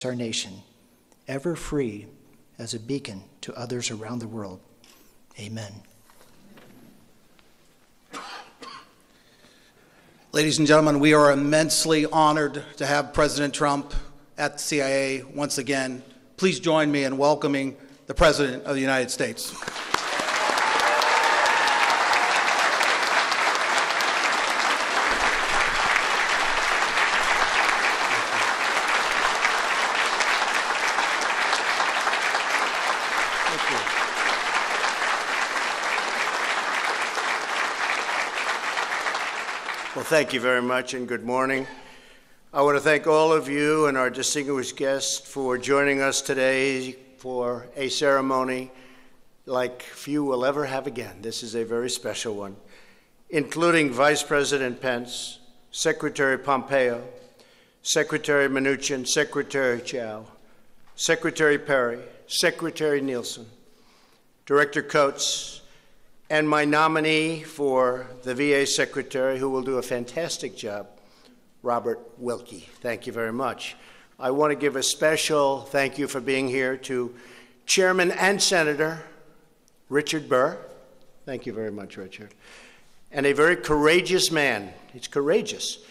our nation, ever free as a beacon to others around the world. Amen. Ladies and gentlemen, we are immensely honored to have President Trump at the CIA once again. Please join me in welcoming the President of the United States. Well, thank you very much and good morning. I want to thank all of you and our distinguished guests for joining us today for a ceremony like few will ever have again. This is a very special one, including Vice President Pence, Secretary Pompeo, Secretary Mnuchin, Secretary Chao, Secretary Perry, Secretary Nielsen, Director Coates, and my nominee for the VA Secretary, who will do a fantastic job, Robert Wilkie. Thank you very much. I want to give a special thank you for being here to Chairman and Senator Richard Burr. Thank you very much, Richard. And a very courageous man, he's courageous,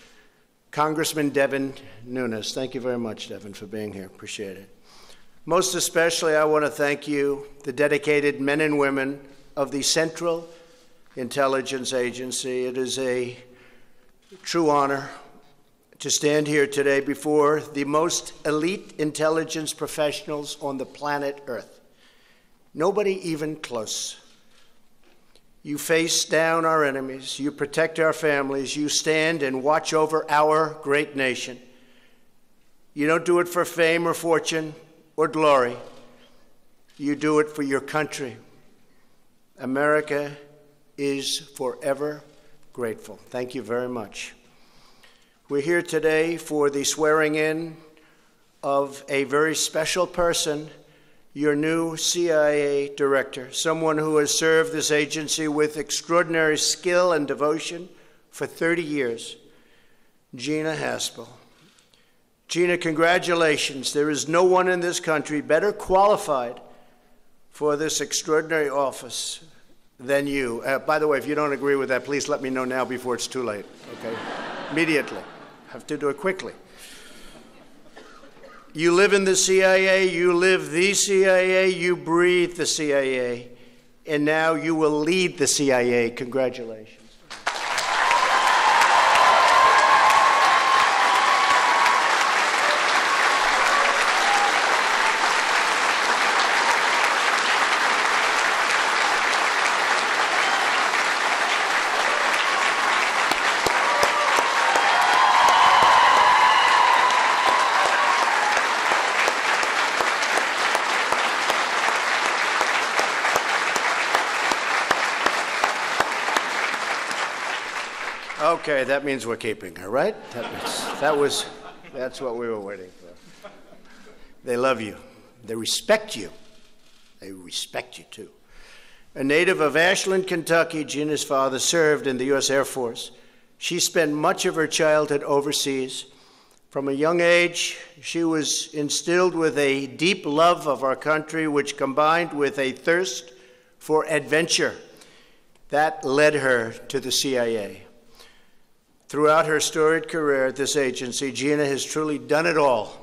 Congressman Devin Nunes. Thank you very much, Devin, for being here. Appreciate it. Most especially, I want to thank you, the dedicated men and women of the Central Intelligence Agency. It is a true honor to stand here today before the most elite intelligence professionals on the planet Earth. Nobody even close. You face down our enemies, you protect our families, you stand and watch over our great nation. You don't do it for fame or fortune or glory. You do it for your country. America is forever grateful. Thank you very much. We're here today for the swearing in of a very special person, your new CIA director, someone who has served this agency with extraordinary skill and devotion for 30 years, Gina Haspel. Gina, congratulations. There is no one in this country better qualified for this extraordinary office than you. By the way, if you don't agree with that, please let me know now before it's too late, okay? Immediately. Have to do it quickly. You live in the CIA, you live the CIA, you breathe the CIA, and now you will lead the CIA. Congratulations. Okay, that means we're keeping her, right? That's what we were waiting for. They love you. They respect you. They respect you, too. A native of Ashland, Kentucky, Gina's father served in the U.S. Air Force. She spent much of her childhood overseas. From a young age, she was instilled with a deep love of our country, which combined with a thirst for adventure. That led her to the CIA. Throughout her storied career at this agency, Gina has truly done it all.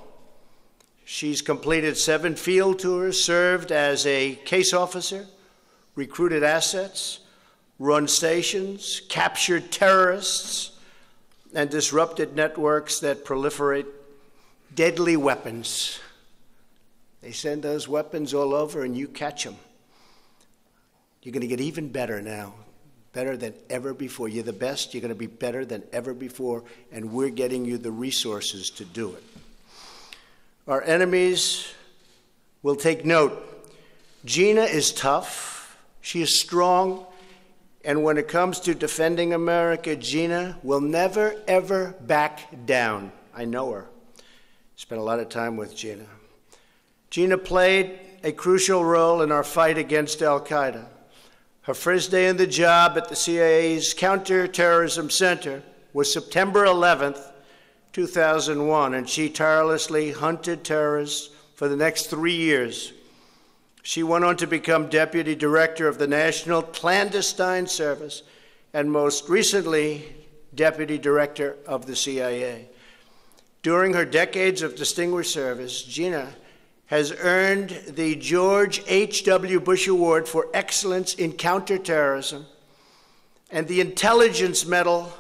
She's completed 7 field tours, served as a case officer, recruited assets, run stations, captured terrorists, and disrupted networks that proliferate deadly weapons. They send those weapons all over and you catch them. You're going to get even better now. Better than ever before. You're the best. You're going to be better than ever before, and we're getting you the resources to do it. Our enemies will take note. Gina is tough. She is strong. And when it comes to defending America, Gina will never, ever back down. I know her. Spent a lot of time with Gina. Gina played a crucial role in our fight against al-Qaeda. Her first day on the job at the CIA's Counterterrorism Center was September 11th, 2001, and she tirelessly hunted terrorists for the next 3 years. She went on to become Deputy Director of the National Clandestine Service and most recently, Deputy Director of the CIA. During her decades of distinguished service, Gina has earned the George H.W. Bush Award for Excellence in Counterterrorism and the Intelligence Medal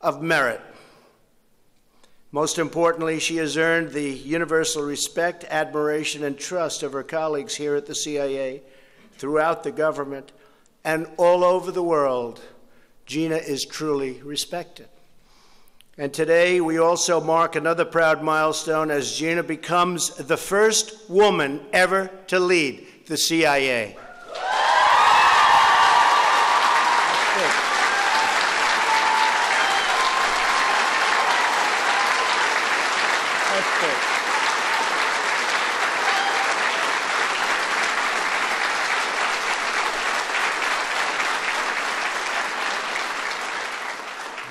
of Merit. Most importantly, she has earned the universal respect, admiration, and trust of her colleagues here at the CIA, throughout the government, and all over the world. Gina is truly respected. And today, we also mark another proud milestone as Gina becomes the first woman ever to lead the CIA.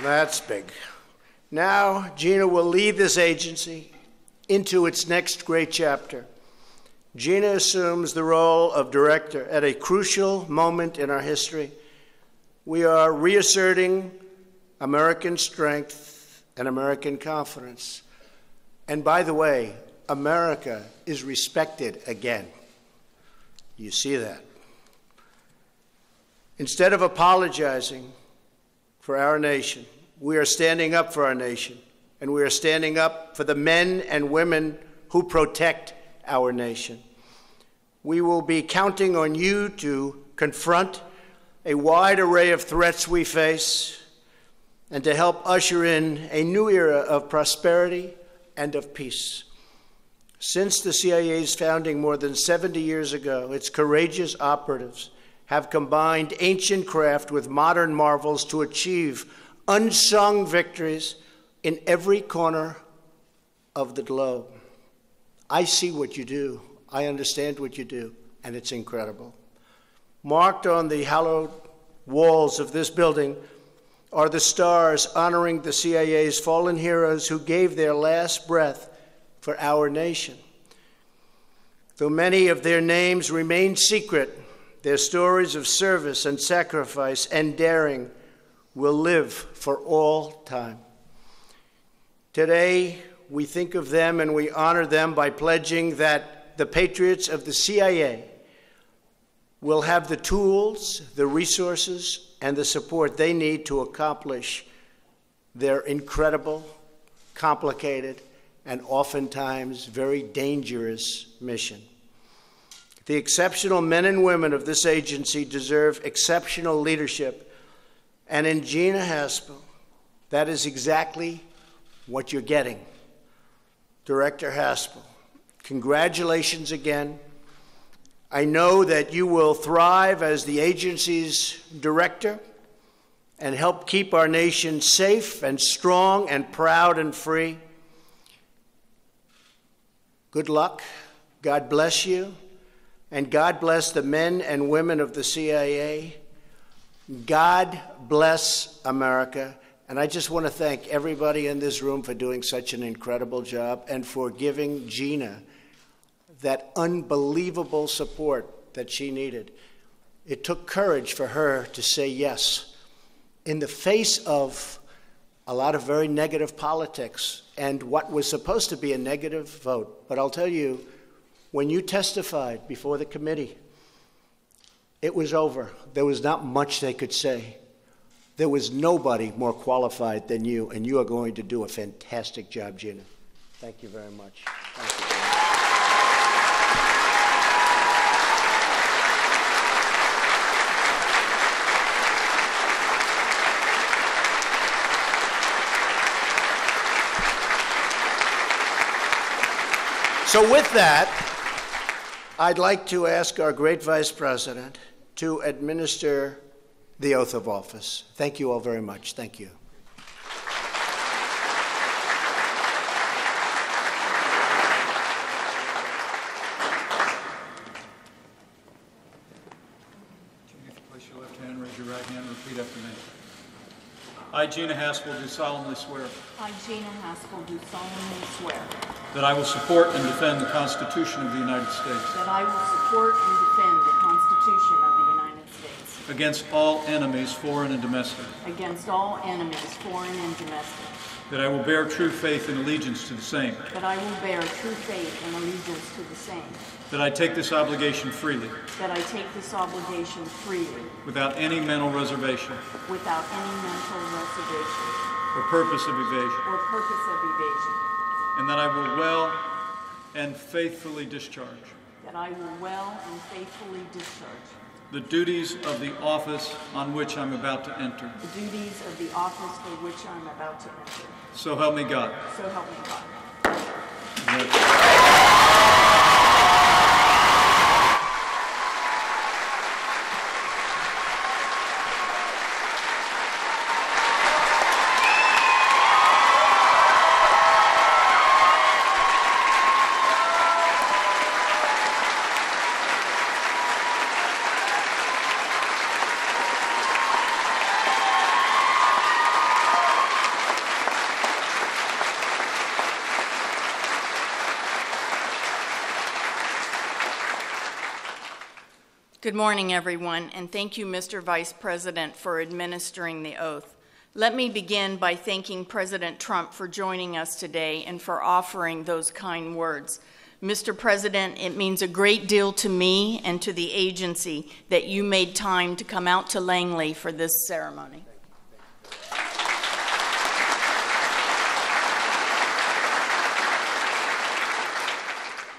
That's big. Now, Gina will lead this agency into its next great chapter. Gina assumes the role of director at a crucial moment in our history. We are reasserting American strength and American confidence. And by the way, America is respected again. You see that. Instead of apologizing for our nation, we are standing up for our nation, and we are standing up for the men and women who protect our nation. We will be counting on you to confront a wide array of threats we face and to help usher in a new era of prosperity and of peace. Since the CIA's founding more than 70 years ago, its courageous operatives have combined ancient craft with modern marvels to achieve unsung victories in every corner of the globe. I see what you do. I understand what you do, and it's incredible. Marked on the hallowed walls of this building are the stars honoring the CIA's fallen heroes who gave their last breath for our nation. Though many of their names remain secret, their stories of service and sacrifice and daring will live for all time. Today, we think of them and we honor them by pledging that the patriots of the CIA will have the tools, the resources, and the support they need to accomplish their incredible, complicated, and oftentimes very dangerous mission. The exceptional men and women of this agency deserve exceptional leadership. And in Gina Haspel, that is exactly what you're getting. Director Haspel, congratulations again. I know that you will thrive as the agency's director and help keep our nation safe and strong and proud and free. Good luck. God bless you. And God bless the men and women of the CIA. God bless America. And I just want to thank everybody in this room for doing such an incredible job and for giving Gina that unbelievable support that she needed. It took courage for her to say yes in the face of a lot of very negative politics and what was supposed to be a negative vote. But I'll tell you, when you testified before the committee, it was over. There was not much they could say. There was nobody more qualified than you, and you are going to do a fantastic job, Gina. Thank you very much. Thank you, Gina. So with that, I'd like to ask our great Vice President to administer the oath of office. Thank you all very much. Thank you. Place your left hand, raise your right hand, and repeat after me. I, Gina Haspel, do solemnly swear I, Gina Haspel, do solemnly swear that I will support and defend the Constitution of the United States that I will support and defend the Constitution of the United States against all enemies, foreign and domestic, against all enemies, foreign and domestic, that I will bear true faith and allegiance to the same, that I will bear true faith and allegiance to the same, that I take this obligation freely, that I take this obligation freely, without any mental reservation without any mental reservation or purpose of evasion, or purpose of evasion, and that I will well and faithfully discharge that I will well and faithfully discharge the duties of the office on which I'm about to enter. the duties of the office for which I'm about to enter. So help me God. So help me God. Good morning, everyone, and thank you, Mr. Vice President, for administering the oath. Let me begin by thanking President Trump for joining us today and for offering those kind words. Mr. President, it means a great deal to me and to the agency that you made time to come out to Langley for this ceremony.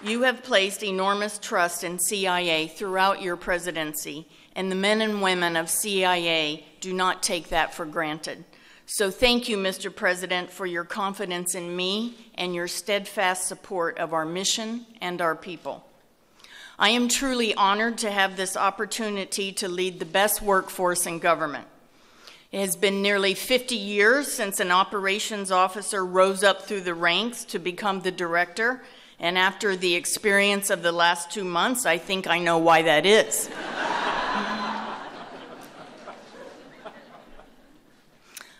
You have placed enormous trust in CIA throughout your presidency, and the men and women of CIA do not take that for granted. So thank you, Mr. President, for your confidence in me and your steadfast support of our mission and our people. I am truly honored to have this opportunity to lead the best workforce in government. It has been nearly 50 years since an operations officer rose up through the ranks to become the director. And after the experience of the last 2 months, I think I know why that is.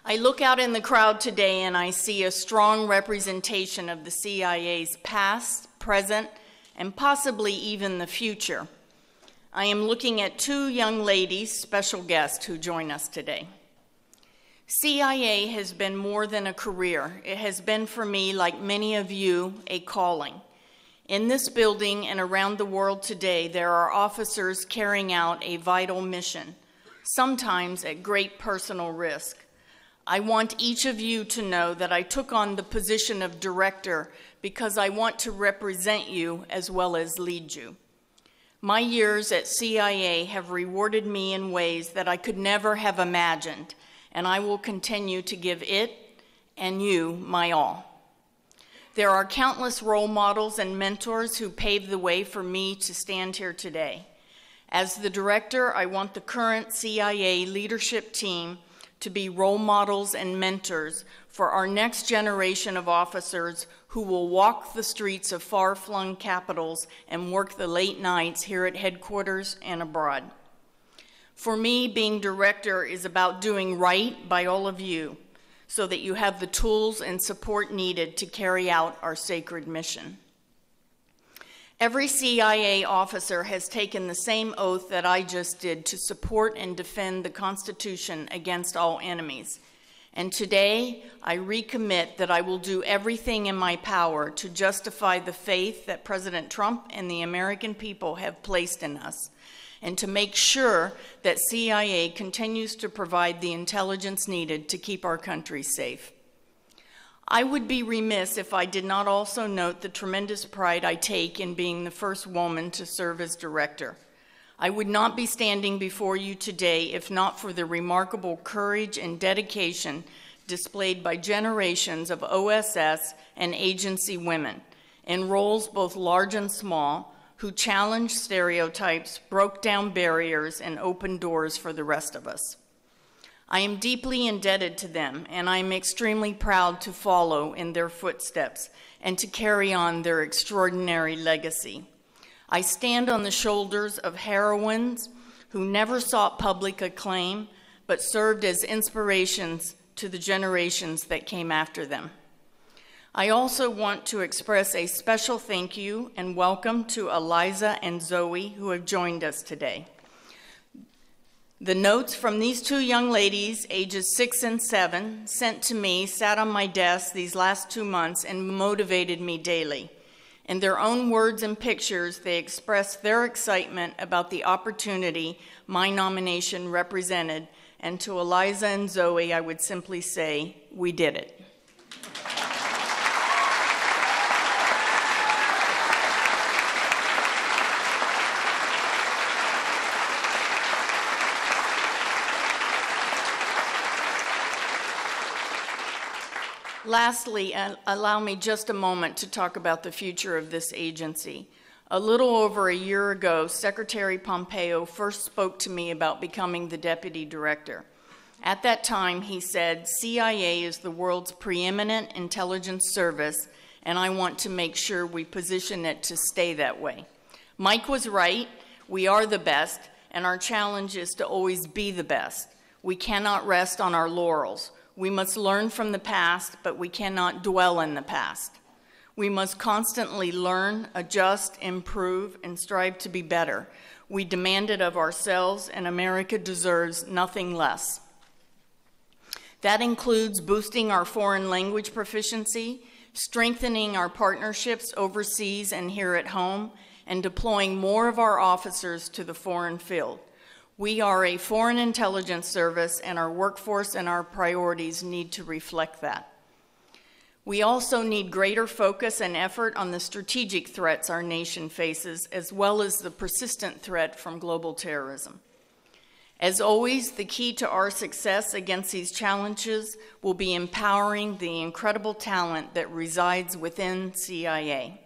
I look out in the crowd today and I see a strong representation of the CIA's past, present, and possibly even the future. I am looking at 2 young ladies, special guests, who join us today. CIA has been more than a career. It has been for me, like many of you, a calling. In this building and around the world today, there are officers carrying out a vital mission, sometimes at great personal risk. I want each of you to know that I took on the position of director because I want to represent you as well as lead you. My years at CIA have rewarded me in ways that I could never have imagined, and I will continue to give it and you my all. There are countless role models and mentors who paved the way for me to stand here today. As the director, I want the current CIA leadership team to be role models and mentors for our next generation of officers who will walk the streets of far-flung capitals and work the late nights here at headquarters and abroad. For me, being director is about doing right by all of you, so that you have the tools and support needed to carry out our sacred mission. Every CIA officer has taken the same oath that I just did to support and defend the Constitution against all enemies. And today, I recommit that I will do everything in my power to justify the faith that President Trump and the American people have placed in us, and to make sure that CIA continues to provide the intelligence needed to keep our country safe. I would be remiss if I did not also note the tremendous pride I take in being the first woman to serve as director. I would not be standing before you today if not for the remarkable courage and dedication displayed by generations of OSS and agency women in roles both large and small, who challenged stereotypes, broke down barriers, and opened doors for the rest of us. I am deeply indebted to them, and I am extremely proud to follow in their footsteps and to carry on their extraordinary legacy. I stand on the shoulders of heroines who never sought public acclaim, but served as inspirations to the generations that came after them. I also want to express a special thank you and welcome to Eliza and Zoe, who have joined us today. The notes from these two young ladies, ages 6 and 7, sent to me, sat on my desk these last 2 months and motivated me daily. In their own words and pictures, they expressed their excitement about the opportunity my nomination represented, and to Eliza and Zoe, I would simply say, we did it. Lastly, allow me just a moment to talk about the future of this agency. A little over a year ago, Secretary Pompeo first spoke to me about becoming the deputy director. At that time, he said, CIA is the world's preeminent intelligence service, and I want to make sure we position it to stay that way. Mike was right. We are the best, and our challenge is to always be the best. We cannot rest on our laurels. We must learn from the past, but we cannot dwell in the past. We must constantly learn, adjust, improve, and strive to be better. We demand it of ourselves, and America deserves nothing less. That includes boosting our foreign language proficiency, strengthening our partnerships overseas and here at home, and deploying more of our officers to the foreign field. We are a foreign intelligence service, and our workforce and our priorities need to reflect that. We also need greater focus and effort on the strategic threats our nation faces, as well as the persistent threat from global terrorism. As always, the key to our success against these challenges will be empowering the incredible talent that resides within CIA.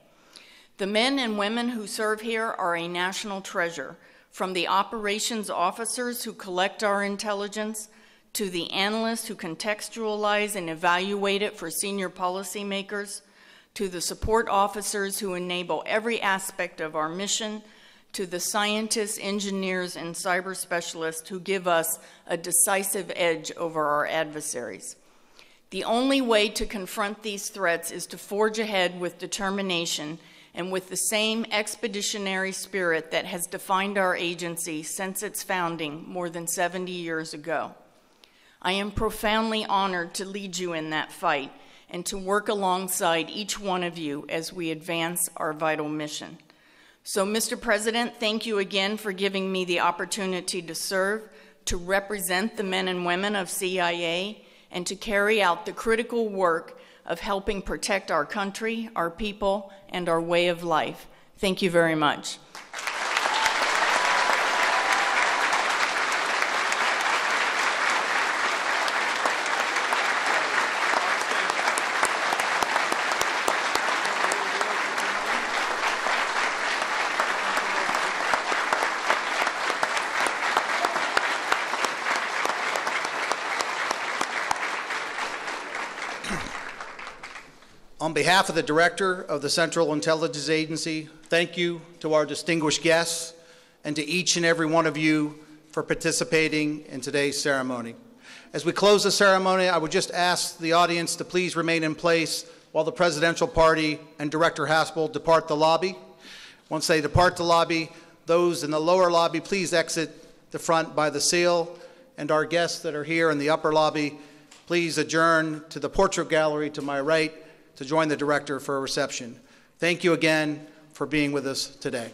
The men and women who serve here are a national treasure, from the operations officers who collect our intelligence, to the analysts who contextualize and evaluate it for senior policymakers, to the support officers who enable every aspect of our mission, to the scientists, engineers, and cyber specialists who give us a decisive edge over our adversaries. The only way to confront these threats is to forge ahead with determination and with the same expeditionary spirit that has defined our agency since its founding more than 70 years ago. I am profoundly honored to lead you in that fight and to work alongside each one of you as we advance our vital mission. So, Mr. President, thank you again for giving me the opportunity to serve, to represent the men and women of CIA, and to carry out the critical work of helping protect our country, our people, and our way of life. Thank you very much. On behalf of the Director of the Central Intelligence Agency, thank you to our distinguished guests and to each and every one of you for participating in today's ceremony. As we close the ceremony, I would just ask the audience to please remain in place while the presidential party and Director Haspel depart the lobby. Once they depart the lobby, those in the lower lobby, please exit the front by the seal, and our guests that are here in the upper lobby, please adjourn to the portrait gallery to my right to join the director for a reception. Thank you again for being with us today.